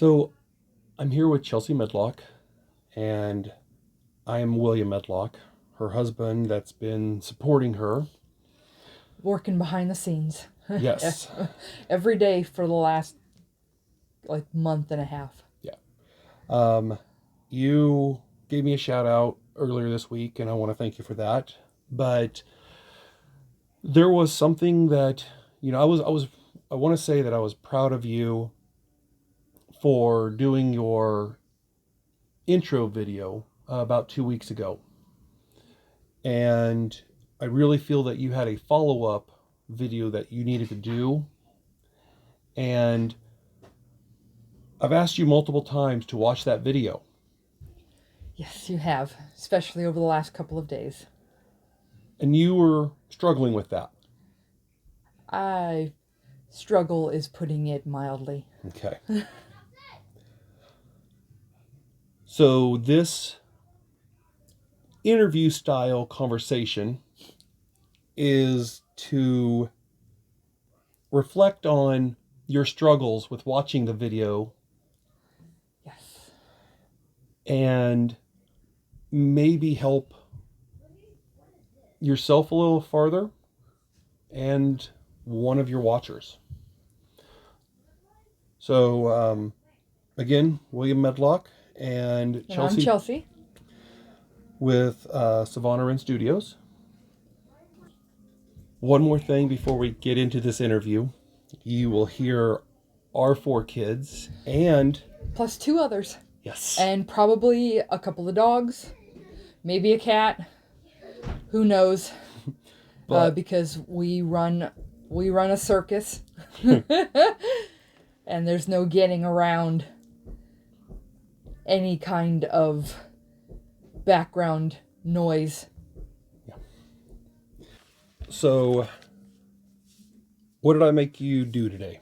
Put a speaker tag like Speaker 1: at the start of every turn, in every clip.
Speaker 1: So I'm here with Chelsea Medlock, and I am William Medlock, her husband that's been supporting her.
Speaker 2: Working behind the scenes.
Speaker 1: Yes.
Speaker 2: Every day for the last month and a half.
Speaker 1: Yeah. You gave me a shout out earlier this week, and I want to thank you for that. But there was something that, I want to say that I was proud of you for doing your intro video about 2 weeks ago. And I really feel that you had a follow-up video that you needed to do. And I've asked you multiple times to watch that video.
Speaker 2: Yes, you have, especially over the last couple of days.
Speaker 1: And you were struggling with that.
Speaker 2: Struggle is putting it mildly.
Speaker 1: Okay. So this interview style conversation is to reflect on your struggles with watching the video.
Speaker 2: Yes.
Speaker 1: And maybe help yourself a little farther and one of your watchers. So, again, William Medlock and Chelsea.
Speaker 2: I'm Chelsea.
Speaker 1: With Savannah in Studios. One more thing before we get into this interview. You will hear our 4 kids and...
Speaker 2: plus 2 others.
Speaker 1: Yes.
Speaker 2: And probably a couple of dogs. Maybe a cat. Who knows? Because we run a circus. And there's no getting around any kind of background noise.
Speaker 1: Yeah. So, what did I make you do today?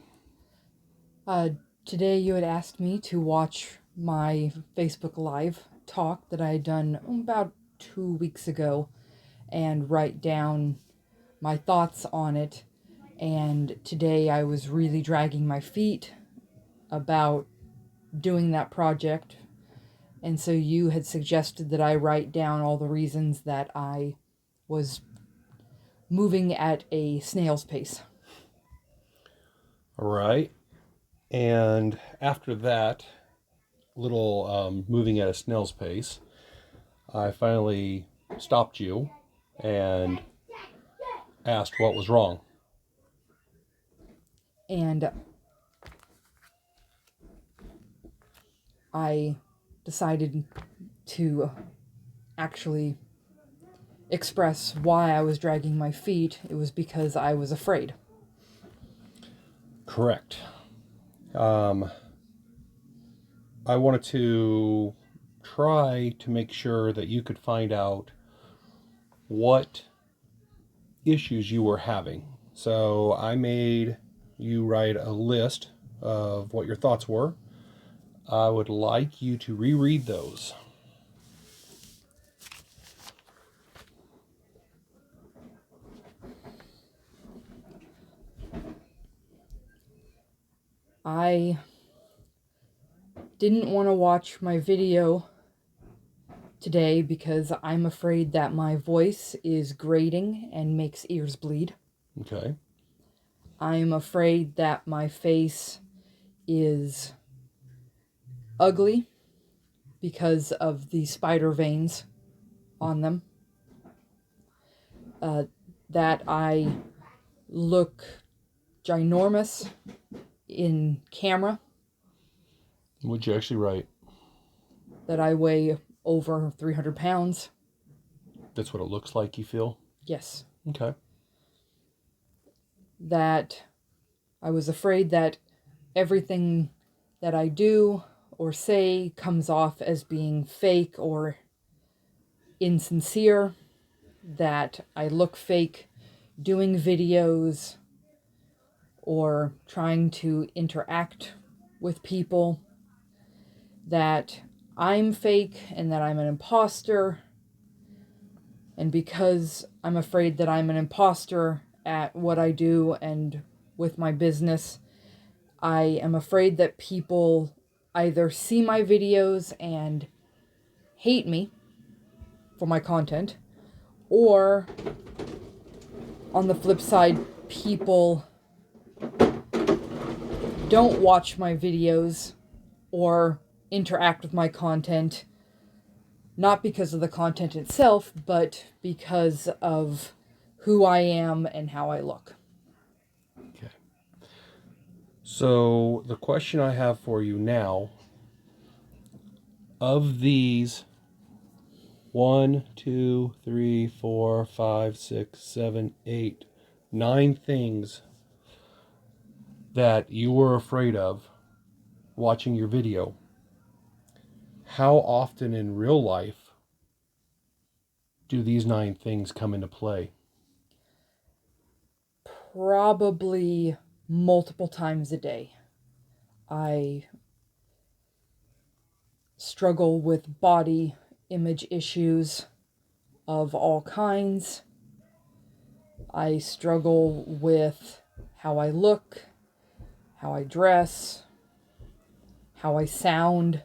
Speaker 2: Today you had asked me to watch my Facebook Live talk that I had done about 2 weeks ago and write down my thoughts on it. And today I was really dragging my feet about doing that project. And so you had suggested that I write down all the reasons that I was moving at a snail's pace.
Speaker 1: All right. And after that little moving at a snail's pace, I finally stopped you and asked what was wrong.
Speaker 2: And I decided to actually express why I was dragging my feet. It was because I was afraid.
Speaker 1: Correct. I wanted to try to make sure that you could find out what issues you were having. So I made you write a list of what your thoughts were. I would like you to reread those.
Speaker 2: I didn't want to watch my video today because I'm afraid that my voice is grating and makes ears bleed.
Speaker 1: Okay.
Speaker 2: I'm afraid that my face is ugly because of the spider veins on them. That I look ginormous in camera.
Speaker 1: What'd you actually write?
Speaker 2: That I weigh over 300 pounds.
Speaker 1: That's what it looks like, you feel?
Speaker 2: Yes.
Speaker 1: Okay.
Speaker 2: That I was afraid that everything that I do or say comes off as being fake or insincere. That I look fake doing videos or trying to interact with people. That I'm fake and that I'm an imposter. And because I'm afraid that I'm an imposter at what I do and with my business, I am afraid that people either see my videos and hate me for my content, or on the flip side, people don't watch my videos or interact with my content, not because of the content itself, but because of who I am and how I look.
Speaker 1: Okay. So the question I have for you now, of these 1, 2, 3, 4, 5, 6, 7, 8, 9 things that you were afraid of watching your video, how often in real life do these 9 things come into play?
Speaker 2: Probably multiple times a day. I struggle with body image issues of all kinds. I struggle with how I look, how I dress, how I sound,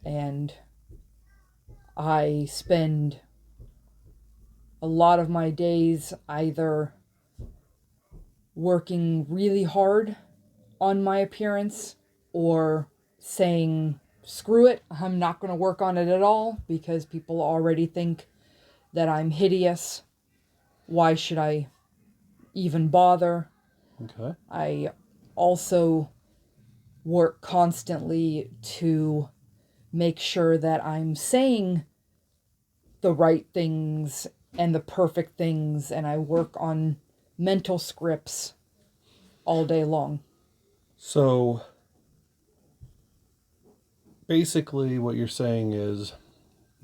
Speaker 2: and I spend a lot of my days either working really hard on my appearance or saying, screw it, I'm not going to work on it at all because people already think that I'm hideous. Why should I even bother?
Speaker 1: Okay.
Speaker 2: I also work constantly to make sure that I'm saying the right things and the perfect things, and I work on mental scripts all day long.
Speaker 1: So basically what you're saying is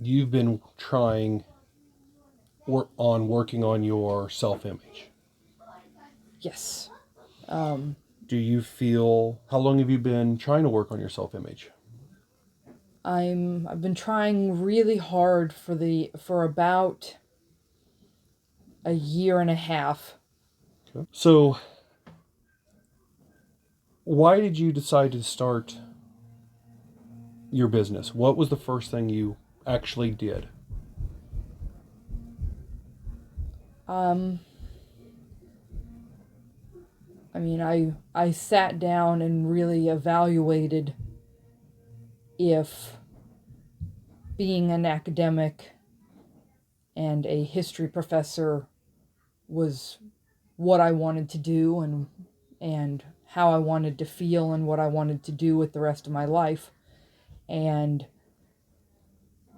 Speaker 1: you've been working on your self-image.
Speaker 2: Yes.
Speaker 1: Do you feel, how long have you been trying to work on your self-image?
Speaker 2: I've been trying really hard for about a year and a half.
Speaker 1: Okay. So why did you decide to start your business? What was the first thing you actually did?
Speaker 2: Um, I sat down and really evaluated if being an academic and a history professor was what I wanted to do and how I wanted to feel and what I wanted to do with the rest of my life. And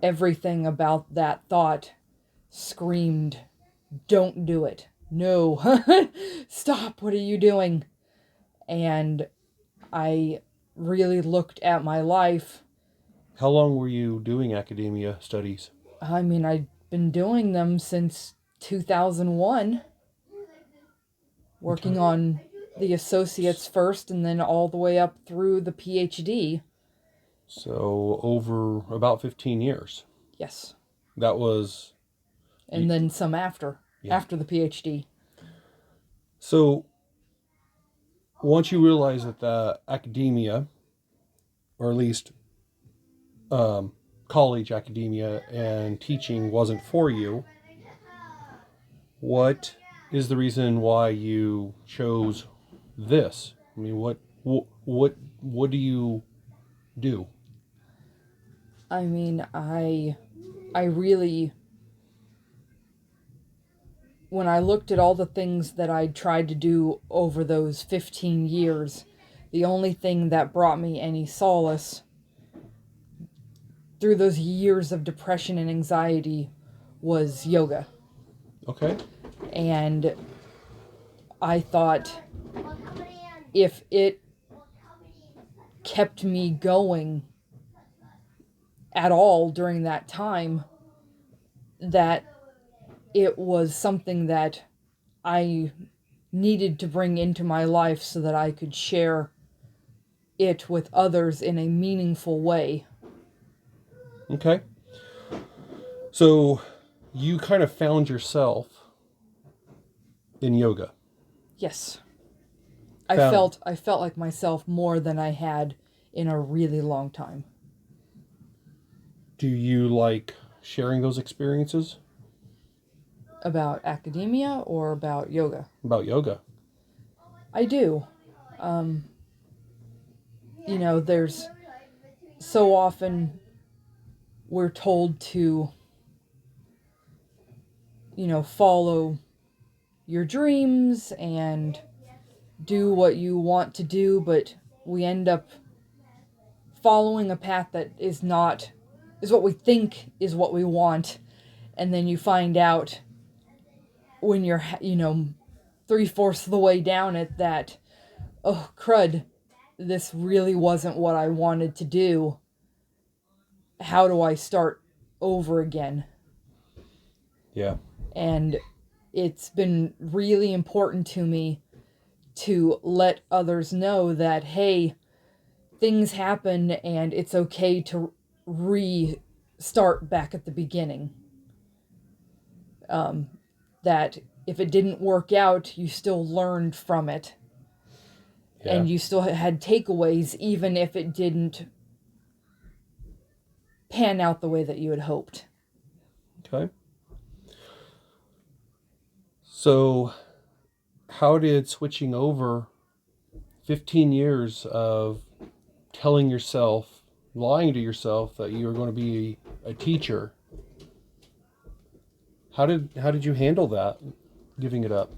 Speaker 2: everything about that thought screamed, don't do it. No. Stop. What are you doing? And I really looked at my life.
Speaker 1: How long were you doing academia studies?
Speaker 2: I've been doing them since 2001, working
Speaker 1: Okay.
Speaker 2: on the associates first and then all the way up through the PhD.
Speaker 1: So over about 15 years.
Speaker 2: Yes.
Speaker 1: That was,
Speaker 2: And then some after
Speaker 1: yeah.
Speaker 2: the PhD.
Speaker 1: So once you realize that the academia, or at least college academia and teaching wasn't for you, what is the reason why you chose this? I mean, what do you do?
Speaker 2: I really, when I looked at all the things that I'd tried to do over those 15 years, the only thing that brought me any solace through those years of depression and anxiety was yoga.
Speaker 1: Okay.
Speaker 2: And I thought if it kept me going at all during that time, that it was something that I needed to bring into my life so that I could share it with others in a meaningful way.
Speaker 1: Okay. So you kind of found yourself in yoga.
Speaker 2: Yes.
Speaker 1: Found.
Speaker 2: I felt like myself more than I had in a really long time.
Speaker 1: Do you like sharing those experiences
Speaker 2: About academia or about yoga?
Speaker 1: about yoga?
Speaker 2: I do. There's so often we're told to, follow your dreams and do what you want to do, but we end up following a path that is what we think is what we want. And then you find out when you're, 3/4 of the way down it that, oh, crud, this really wasn't what I wanted to do. How do I start over again?
Speaker 1: Yeah.
Speaker 2: And it's been really important to me to let others know that, hey, things happen and it's okay to restart back at the beginning. That if it didn't work out, you still learned from it.
Speaker 1: Yeah.
Speaker 2: And you still had takeaways, even if it didn't pan out the way that you had hoped.
Speaker 1: Okay. So, how did switching over 15 years of telling yourself, lying to yourself that you were going to be a teacher, how did you handle that, giving it up?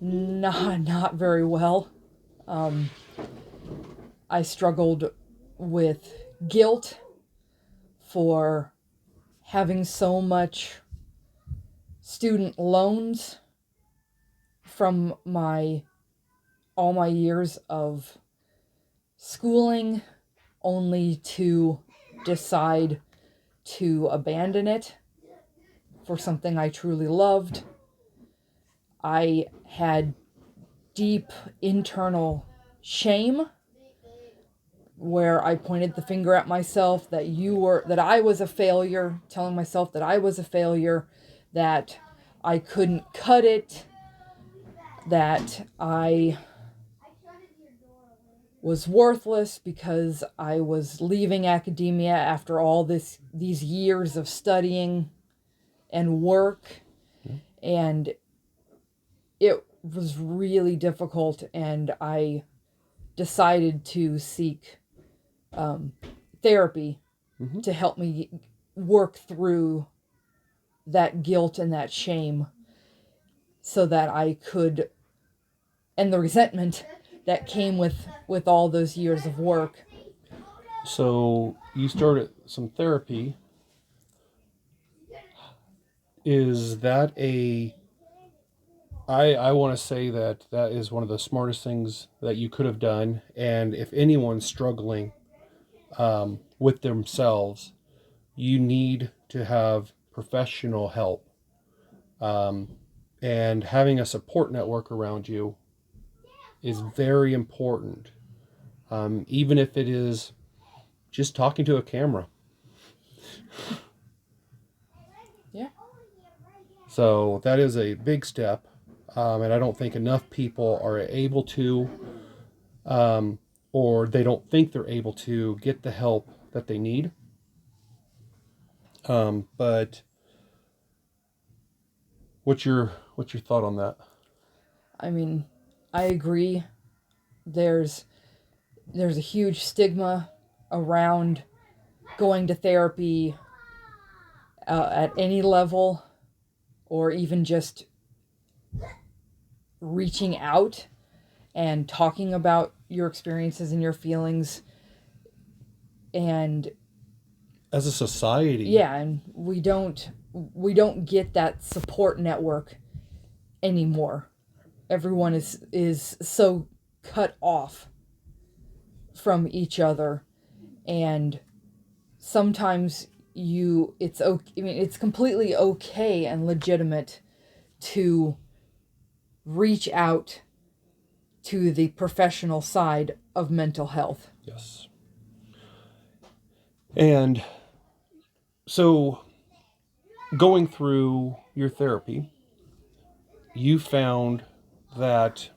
Speaker 2: Not very well. I struggled with guilt for having so much student loans from all my years of schooling, only to decide to abandon it for something I truly loved. I had deep internal shame where I pointed the finger at myself that I was a failure, telling myself that I was a failure, that I couldn't cut it, that I was worthless because I was leaving academia after all these years of studying and work. And it was really difficult, and I decided to seek therapy to help me work through that guilt and that shame, so that I could, and the resentment that came with all those years of work.
Speaker 1: So, you started some therapy. Is that I want to say that that is one of the smartest things that you could have done. And if anyone's struggling with themselves, you need to have professional help. And having a support network around you is very important, even if it is just talking to a camera.
Speaker 2: Yeah.
Speaker 1: So that is a big step. And I don't think enough people are able to, or they don't think they're able to get the help that they need. But what's your thought on that?
Speaker 2: I mean, I agree. There's a huge stigma around going to therapy at any level, or even just reaching out and talking about your experiences and your feelings. And
Speaker 1: As a society,
Speaker 2: yeah, and we don't get that support network anymore. Everyone is so cut off from each other, and sometimes it's completely okay and legitimate to reach out to the professional side of mental health.
Speaker 1: yes. And so, going through your therapy, you found that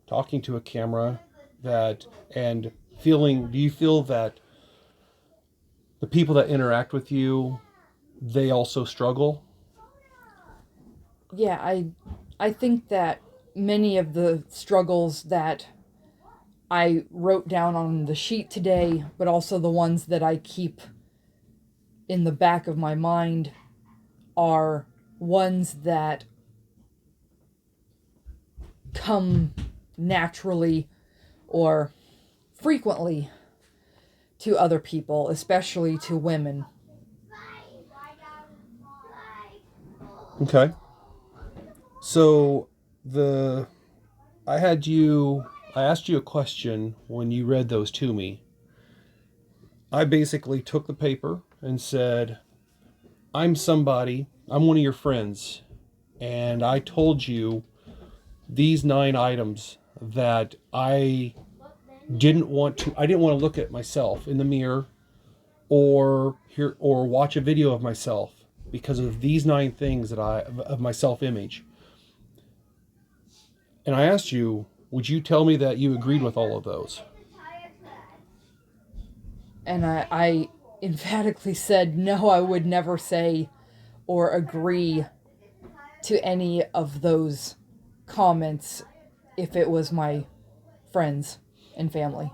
Speaker 1: talking to a camera, that and Do you feel that the people that interact with you, they also struggle?
Speaker 2: Yeah, I think that many of the struggles that I wrote down on the sheet today, but also the ones that I keep in the back of my mind, are ones that come naturally or frequently to other people, especially to women.
Speaker 1: Okay. So the I had you I asked you a question when you read those to me. I basically took the paper and said, I'm one of your friends, and I told you these 9 items that I didn't want to look at myself in the mirror or hear or watch a video of myself because of these 9 things of my self-image. And I asked you, would you tell me that you agreed with all of those?
Speaker 2: And I emphatically said, no, I would never say or agree to any of those comments if it was my friends and family.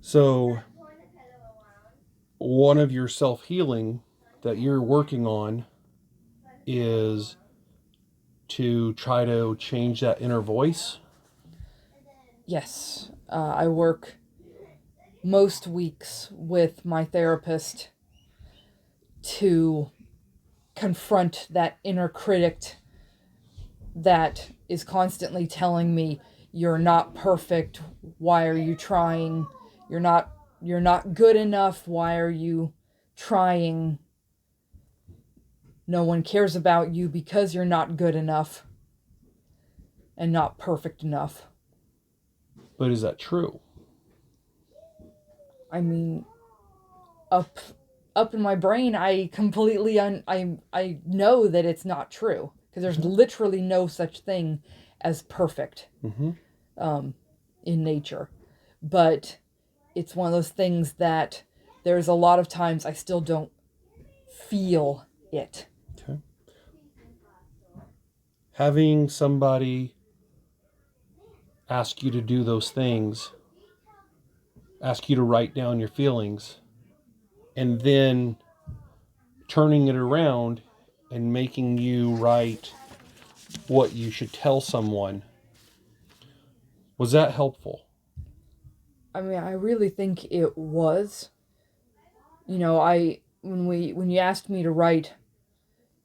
Speaker 1: So, one of your self-healing that you're working on is to try to change that inner voice.
Speaker 2: Yes, I work most weeks with my therapist to confront that inner critic that is constantly telling me, you're not perfect, why are you trying, you're not you're not good enough, why are you trying, no one cares about you because you're not good enough and not perfect enough.
Speaker 1: But is that true?
Speaker 2: I mean, up up in my brain, I completely I know that it's not true, because there's literally no such thing as perfect
Speaker 1: Mm-hmm.
Speaker 2: in nature. But it's one of those things that there's a lot of times I still don't feel it.
Speaker 1: Okay. Having somebody ask you to do those things, ask you to write down your feelings, and then turning it around and making you write what you should tell someone. Was that helpful?
Speaker 2: I mean, I really think it was. You know, I when you asked me to write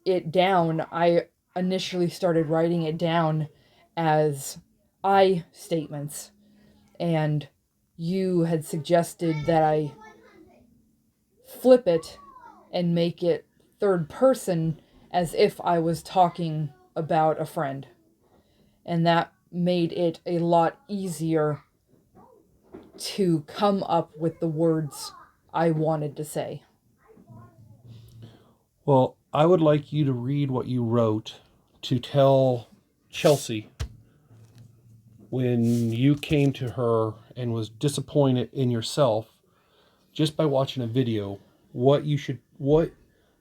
Speaker 2: it down, I initially started writing it down as I statements, and you had suggested that I flip it and make it third person as if I was talking about a friend. And that made it a lot easier to come up with the words I wanted to say.
Speaker 1: Well, I would like you to read what you wrote to tell Chelsea when you came to her and was disappointed in yourself just by watching a video, what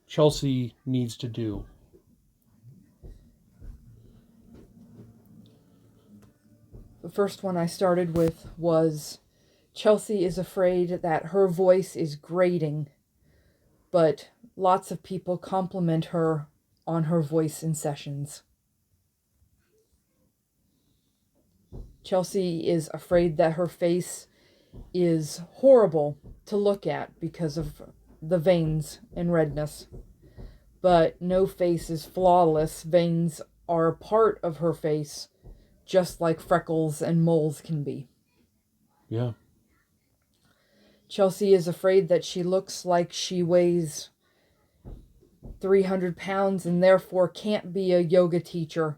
Speaker 1: Chelsea needs to do.
Speaker 2: The first one I started with was, Chelsea is afraid that her voice is grating, but lots of people compliment her on her voice in sessions. Chelsea is afraid that her face is horrible to look at because of the veins and redness. But no face is flawless. Veins are a part of her face, just like freckles and moles can be.
Speaker 1: Yeah.
Speaker 2: Chelsea is afraid that she looks like she weighs 300 pounds and therefore can't be a yoga teacher.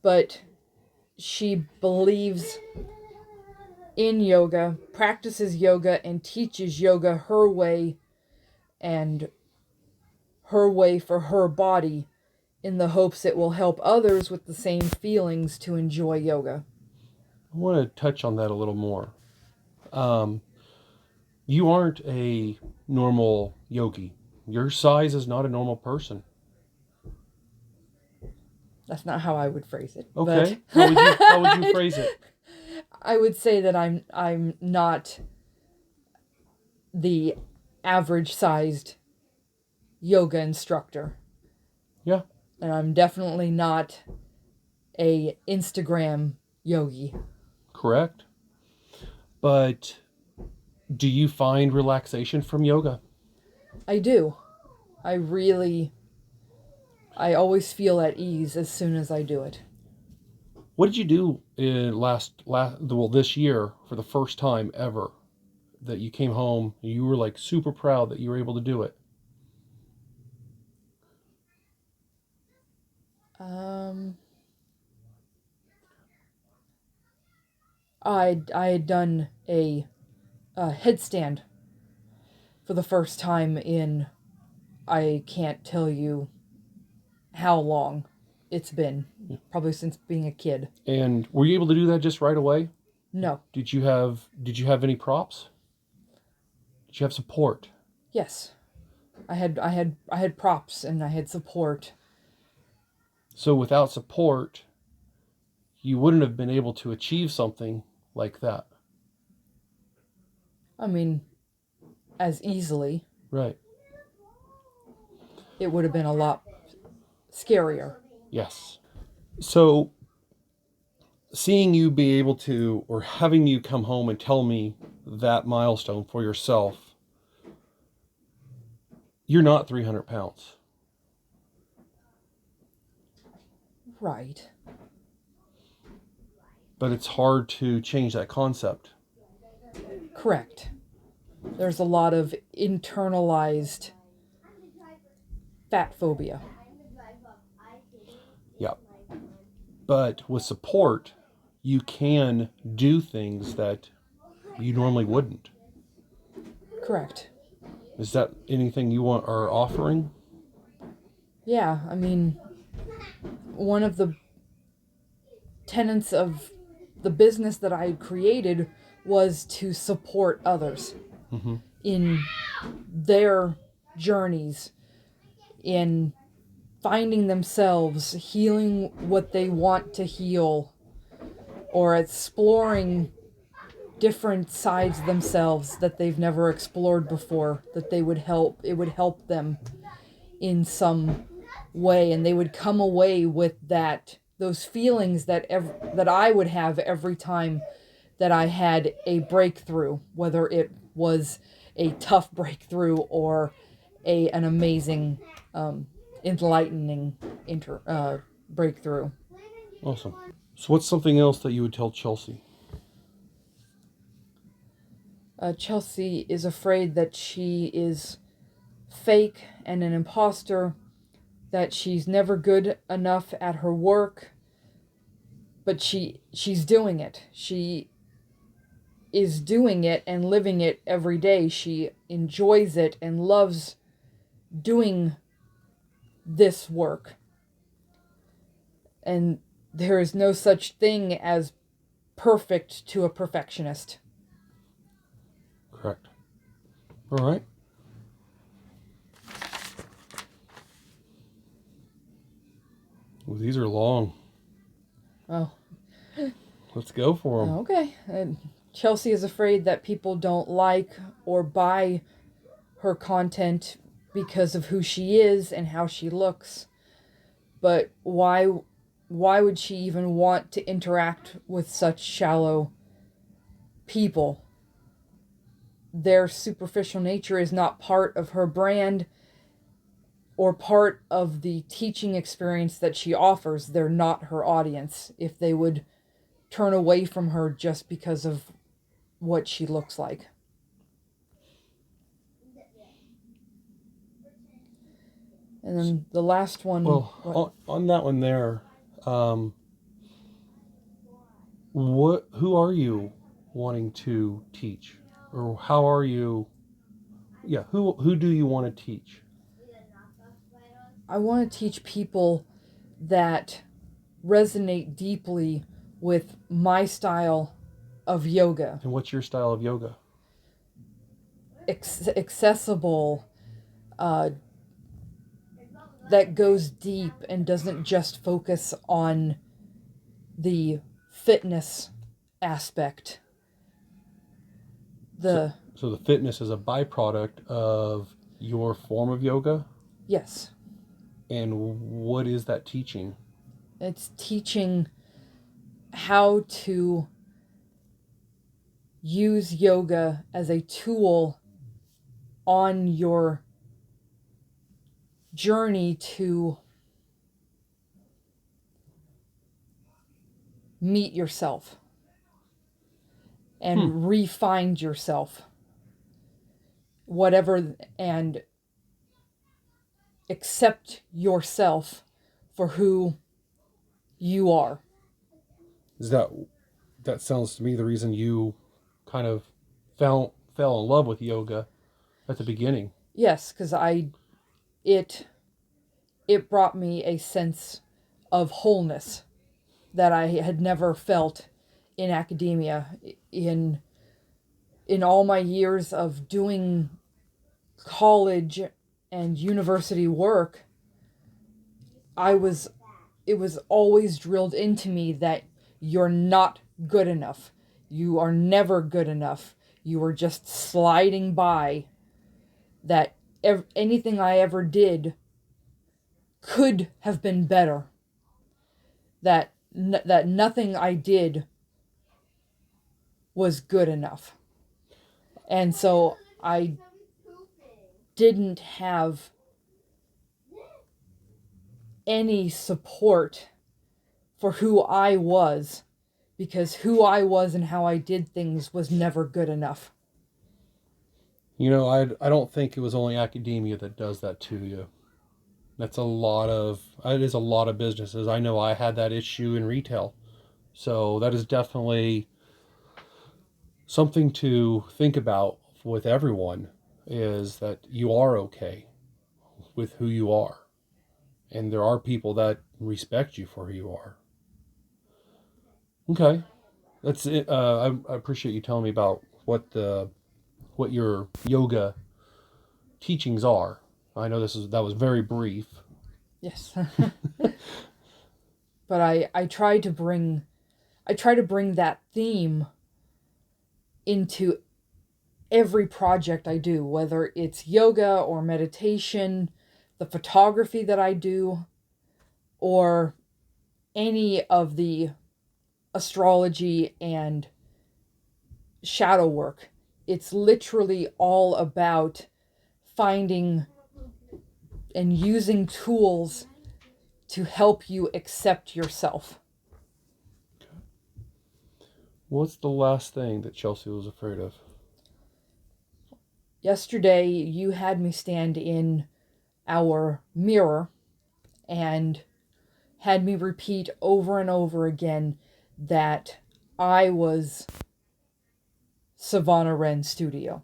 Speaker 2: But she believes in yoga, practices yoga, and teaches yoga her way, and her way for her body, in the hopes it will help others with the same feelings to enjoy yoga.
Speaker 1: I want to touch on that a little more. You aren't a normal yogi. Your size is not a normal person.
Speaker 2: That's not how I would phrase it.
Speaker 1: Okay.
Speaker 2: But
Speaker 1: How would you phrase it?
Speaker 2: I would say that I'm not the average sized yoga instructor.
Speaker 1: Yeah,
Speaker 2: And I'm definitely not a Instagram yogi.
Speaker 1: correct. But do you find relaxation from yoga?
Speaker 2: I do. I always feel at ease as soon as I do it.
Speaker 1: What did you do this year for the first time ever that you came home and you were like super proud that you were able to do it?
Speaker 2: Um, I had done a headstand for the first time in, I can't tell you how long it's been. Probably since being a kid.
Speaker 1: And were you able to do that just right away?
Speaker 2: No.
Speaker 1: Did you have any props? Did you have support?
Speaker 2: Yes. I had props and I had support.
Speaker 1: So without support, you wouldn't have been able to achieve something like that.
Speaker 2: I mean, as easily.
Speaker 1: Right.
Speaker 2: It would have been a lot scarier.
Speaker 1: Yes. So seeing you be able to, or having you come home and tell me that milestone for yourself, you're not 300 pounds.
Speaker 2: Right.
Speaker 1: But it's hard to change that concept.
Speaker 2: Correct. There's a lot of internalized fat phobia.
Speaker 1: Yeah. But with support, you can do things that you normally wouldn't.
Speaker 2: Correct.
Speaker 1: Is that anything you are offering?
Speaker 2: Yeah, I mean, one of the tenets of the business that I created was to support others in their journeys, in finding themselves, healing what they want to heal, or exploring different sides of themselves that they've never explored before, that it would help them in some way, and they would come away with those feelings that I would have every time that I had a breakthrough, whether it was a tough breakthrough or an amazing, enlightening breakthrough.
Speaker 1: Awesome. So what's something else that you would tell Chelsea?
Speaker 2: Chelsea is afraid that she is fake and an imposter, that she's never good enough at her work, but she's doing it. She is doing it and living it every day. She enjoys it and loves doing this work. And there is no such thing as perfect to a perfectionist.
Speaker 1: Correct. All right. Well, these are long.
Speaker 2: Oh.
Speaker 1: Let's go for them.
Speaker 2: Okay. And Chelsea is afraid that people don't like or buy her content because of who she is and how she looks. But why would she even want to interact with such shallow people? Their superficial nature is not part of her brand or part of the teaching experience that she offers. They're not her audience. If they would turn away from her just because of what she looks like. And then the last one.
Speaker 1: Well, on that one there, who are you wanting to teach, or how are you? Yeah, who do you want to teach?
Speaker 2: I want to teach people that resonate deeply with my style of yoga.
Speaker 1: And what's your style of yoga?
Speaker 2: Accessible, that goes deep and doesn't just focus on the fitness aspect.
Speaker 1: So the fitness is a byproduct of your form of yoga?
Speaker 2: Yes,
Speaker 1: And what is that teaching?
Speaker 2: it's teaching how to use yoga as a tool on your journey to meet yourself and refine yourself, whatever, and accept yourself for who you are.
Speaker 1: Is that sounds to me the reason you kind of fell in love with yoga at the beginning?
Speaker 2: Yes, because it brought me a sense of wholeness that I had never felt in academia. In all my years of doing college and university work, I was it was always drilled into me that you're not good enough. You are never good enough. You are just sliding by. That anything I ever did could have been better. That nothing I did was good enough. And so I didn't have any support for who I was, because who I was and how I did things was never good enough.
Speaker 1: You know, I don't think it was only academia that does that to you. It is a lot of businesses. I know I had that issue in retail. So that is definitely something to think about with everyone, is that you are okay with who you are. And there are people that respect you for who you are. Okay. That's it. I appreciate you telling me about what your yoga teachings are. I know that was very brief.
Speaker 2: Yes. But I try to bring that theme into every project I do, whether it's yoga or meditation, the photography that I do, or any of the astrology and shadow work. It's literally all about finding and using tools to help you accept yourself.
Speaker 1: What's the last thing that Chelsea was afraid of?
Speaker 2: Yesterday, you had me stand in our mirror and had me repeat over and over again that I was Savannah Wren Studio.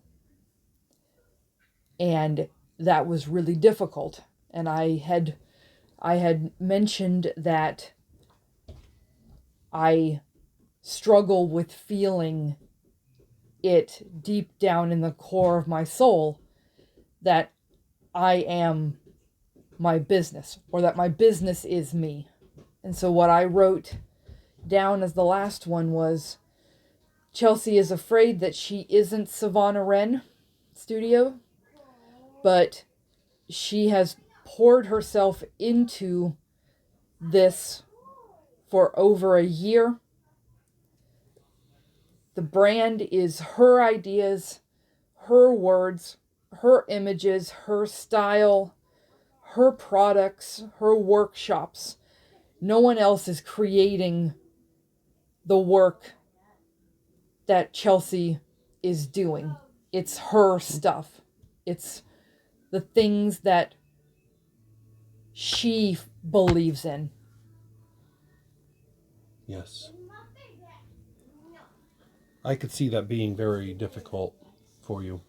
Speaker 2: And that was really difficult. And I had mentioned that I struggle with feeling it deep down in the core of my soul that I am my business, or that my business is me. And so what I wrote down as the last one was, Chelsea is afraid that she isn't Savannah Wren Studio, but she has poured herself into this for over a year. The brand is her ideas, her words, her images, her style, her products, her workshops. No one else is creating the work that Chelsea is doing. It's her stuff. It's the things that she believes in.
Speaker 1: Yes. I could see that being very difficult for you.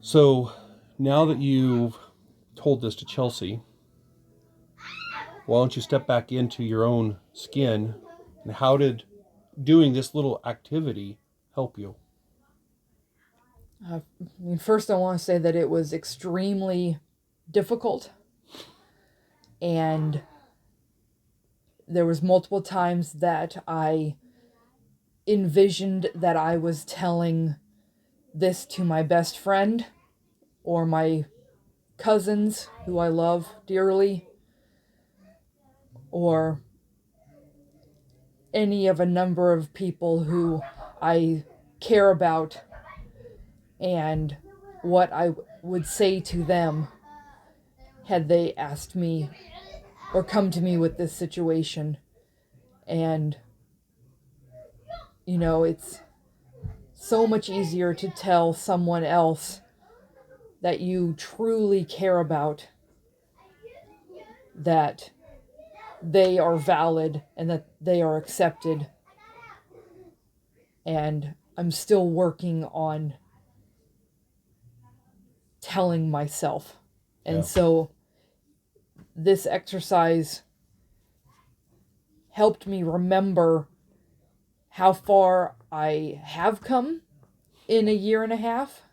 Speaker 1: So now that you've told this to Chelsea, why don't you step back into your own skin, and how did doing this little activity help you?
Speaker 2: I mean, first, I want to say that it was extremely difficult, and there was multiple times that I envisioned that I was telling this to my best friend or my cousins who I love dearly, or any of a number of people who I care about, and what I would say to them had they asked me or come to me with this situation. And, it's so much easier to tell someone else that you truly care about that they are valid and that they are accepted. And I'm still working on telling myself. And
Speaker 1: Yeah.
Speaker 2: so this exercise helped me remember how far I have come in a year and a half.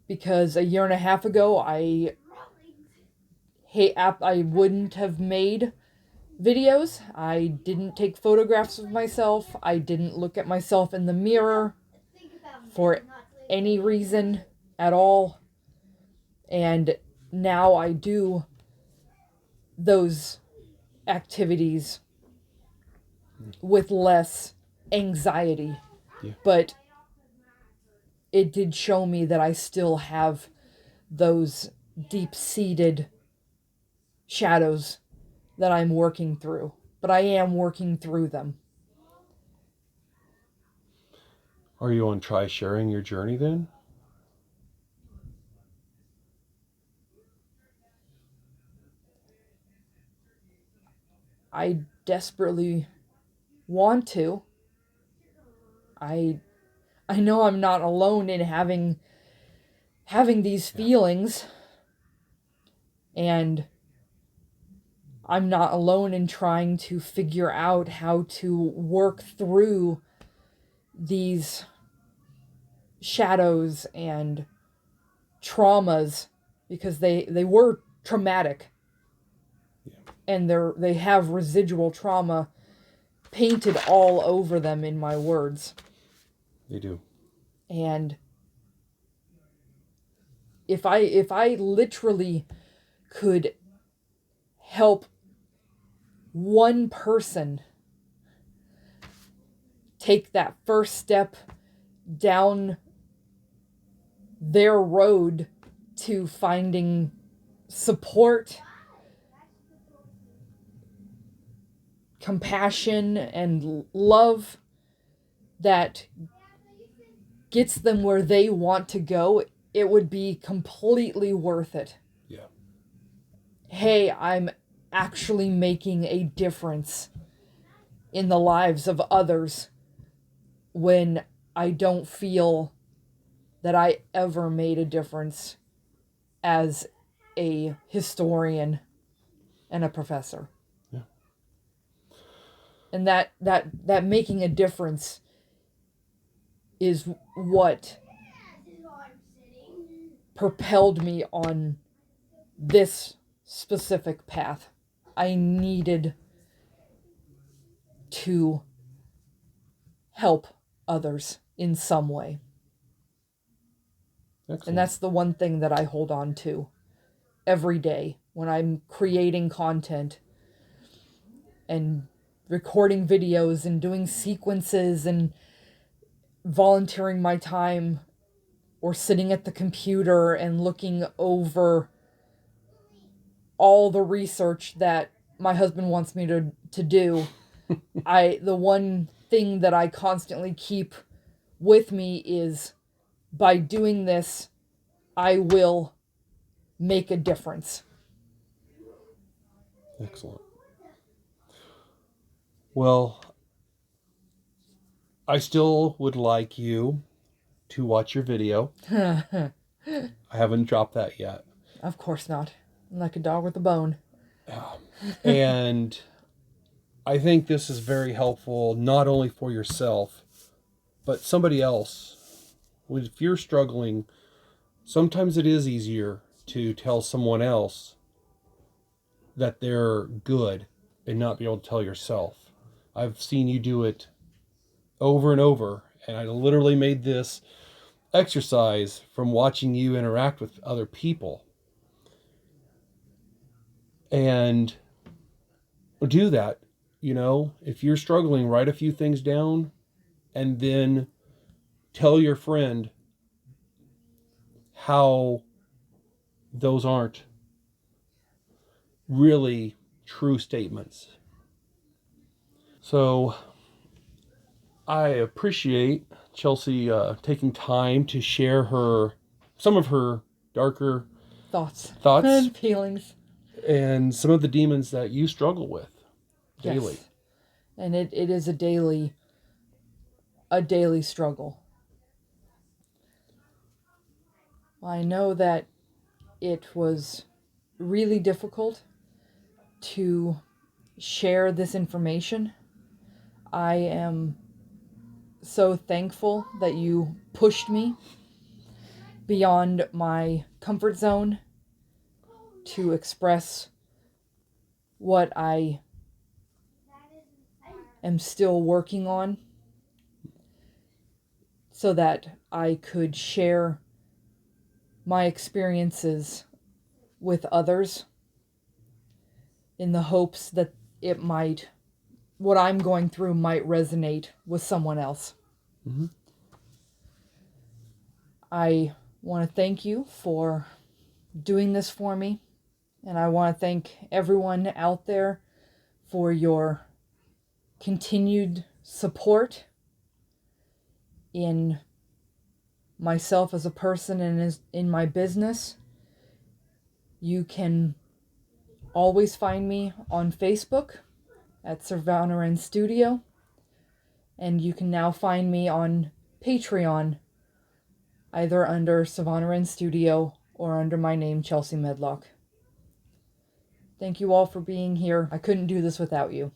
Speaker 2: Because a year and a half ago, I wouldn't have made videos. I didn't take photographs of myself. I didn't look at myself in the mirror for any reason at all. And now I do those activities with less anxiety.
Speaker 1: Yeah.
Speaker 2: But it did show me that I still have those deep-seated shadows that I'm working through. But I am working through them.
Speaker 1: Are you on try sharing your journey then?
Speaker 2: I desperately want to. I know I'm not alone in having these feelings, and I'm not alone in trying to figure out how to work through these shadows and traumas, because they were traumatic.
Speaker 1: Yeah.
Speaker 2: And they have residual trauma painted all over them in my words.
Speaker 1: They do.
Speaker 2: And if I literally could help one person take that first step down their road to finding support, compassion, and love that gets them where they want to go, it would be completely worth it.
Speaker 1: Yeah.
Speaker 2: Hey, I'm actually making a difference in the lives of others when I don't feel that I ever made a difference as a historian and a professor.
Speaker 1: Yeah.
Speaker 2: And that making a difference is what propelled me on this specific path. I needed to help others in some way.
Speaker 1: Excellent.
Speaker 2: And that's the one thing that I hold on to every day when I'm creating content and recording videos and doing sequences and volunteering my time, or sitting at the computer and looking over all the research that my husband wants me to do. The one thing that I constantly keep with me is, by doing this, I will make a difference.
Speaker 1: Excellent. Well, I still would like you to watch your video. I haven't dropped that yet.
Speaker 2: Of course not. I'm like a dog with a bone.
Speaker 1: And I think this is very helpful, not only for yourself, but somebody else. If you're struggling, sometimes it is easier to tell someone else that they're good and not be able to tell yourself. I've seen you do it over and over, and I literally made this exercise from watching you interact with other people. And do that. If you're struggling, write a few things down and then tell your friend how those aren't really true statements. So I appreciate Chelsea taking time to share some of her darker
Speaker 2: Thoughts
Speaker 1: thoughts
Speaker 2: and feelings.
Speaker 1: and some of the demons that you struggle with daily.
Speaker 2: Yes. And it is a daily struggle. I know that it was really difficult to share this information. I am so thankful that you pushed me beyond my comfort zone to express what I am still working on so that I could share my experiences with others in the hopes that what I'm going through might resonate with someone else.
Speaker 1: Mm-hmm.
Speaker 2: I want to thank you for doing this for me, and I want to thank everyone out there for your continued support in myself as a person and in my business. You can always find me on Facebook at Savannah Studio, and you can now find me on Patreon either under Savannah Studio or under my name, Chelsea Medlock. Thank you all for being here. I couldn't do this without you.